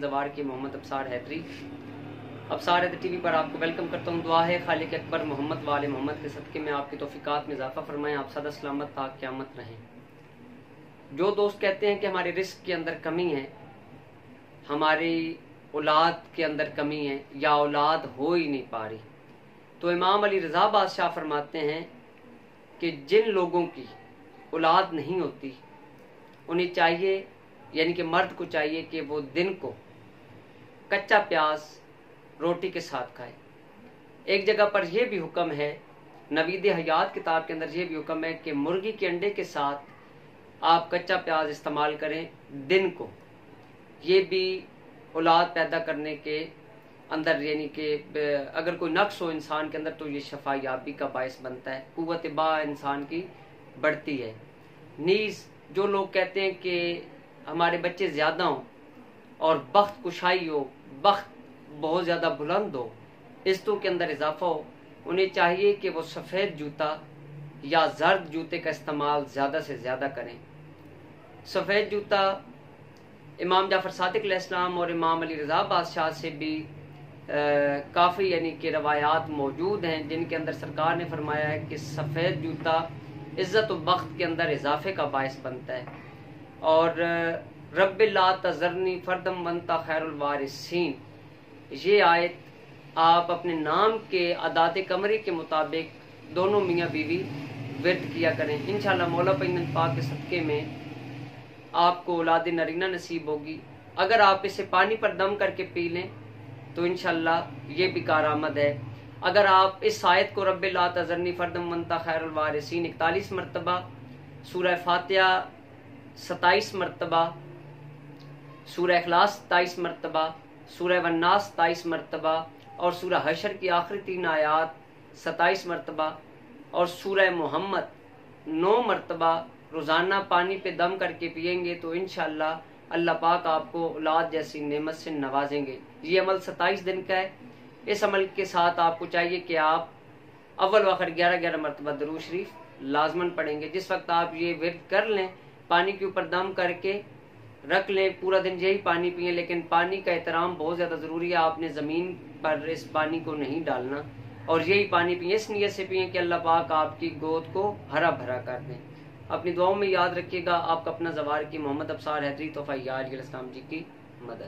जवार की मोहम्मद अबसार हैदरी। अबसार हैदरी टीवी पर आपको वेलकम करता हूँ। दुआ है खालिक अकबर मोहम्मद वाले मोहम्मद के सदक़े में आपकी तौफीकात में इजाफा फरमाएं, आप सदा सलामत ता क़यामत रहें। जो दोस्त कहते हैं कि हमारे रिस्क के अंदर कमी है, हमारी औलाद के अंदर कमी है या औलाद हो ही नहीं पा रही, तो इमाम अली रज़ा बादशाह फरमाते हैं कि जिन लोगों की औलाद नहीं होती उन्हें चाहिए, यानी कि मर्द को चाहिए कि वो दिन को कच्चा प्याज रोटी के साथ खाए। एक जगह पर यह भी हुक्म है, नवीद हयात किताब के अंदर यह भी हुक्म है कि मुर्गी के अंडे के साथ आप कच्चा प्याज इस्तेमाल करें दिन को। ये भी औलाद पैदा करने के अंदर, यानी कि अगर कोई नक्स हो इंसान के अंदर तो ये शफा याबी का बायस बनता है, कुव्वत बा इंसान की बढ़ती है। नीज जो लोग कहते हैं कि हमारे बच्चे ज़्यादा हों और बख्त कुशाई हो, बख्त बहुत ज़्यादा बुलंद हो, इस्तों के अंदर इजाफा हो, उन्हें चाहिए कि वो सफ़ेद जूता या जर्द जूते का इस्तेमाल ज़्यादा से ज़्यादा करें। सफ़ेद जूता इमाम जाफ़र सादिक अलैहिस्सलाम और इमाम अली रज़ा बादशाह से भी काफ़ी यानी कि रवायात मौजूद हैं जिनके अंदर सरकार ने फरमाया है कि सफ़ेद जूता इज़्ज़त व बख्त के अंदर इजाफे का बायस बनता है। और रब्बि ला तज़रनी फर्दम वंता खैरुल वारिसीन, ये आयत आप अपने नाम के अदात कमरी के मुताबिक दोनों मियाँ बीवी विर्द किया करें। इंशाअल्लाह मौला पैगंबर पाक के सदक़े में आपको औलाद नरीना नसीब होगी। अगर आप इसे पानी पर दम करके पी लें तो इंशाअल्लाह ये भी कारआमद है। अगर आप इस आयत को रब्बि ला तज़रनी फर्दम वंता खैरुल वारिसीन 41 मरतबा, सूरह फातिहा 27 मरतबा, सूरह इखलास 27 मरतबा, सूरह वन्नास 27 मरतबा और सूरह हशर की आखिरी 3 आयात 27 मरतबा और सूरह मोहम्मद 9 मरतबा रोज़ाना पानी पे दम करके पिएंगे तो इंशाअल्लाह अल्लाह पाक आपको औलाद जैसी नेमत से नवाजेंगे। ये अमल 27 दिन का है। इस अमल के साथ आपको चाहिए कि आप अव्वल व आखिर 11-11 मरतबा दरूद शरीफ लाजमन पढ़ेंगे। जिस वक्त आप ये विर्द कर लें, पानी के ऊपर दम करके रख लें, पूरा दिन यही पानी पिए, लेकिन पानी का एहतराम बहुत ज़्यादा ज़रूरी है। आपने ज़मीन पर इस पानी को नहीं डालना और यही पानी पिए, इस नीयत से पिए कि अल्लाह पाक आपकी गोद को हरा भरा कर दें। अपनी दुआओं में याद रखिएगा। आपका अपना जवार की मोहम्मद अबसार हैदरी तोहफा यार जी की।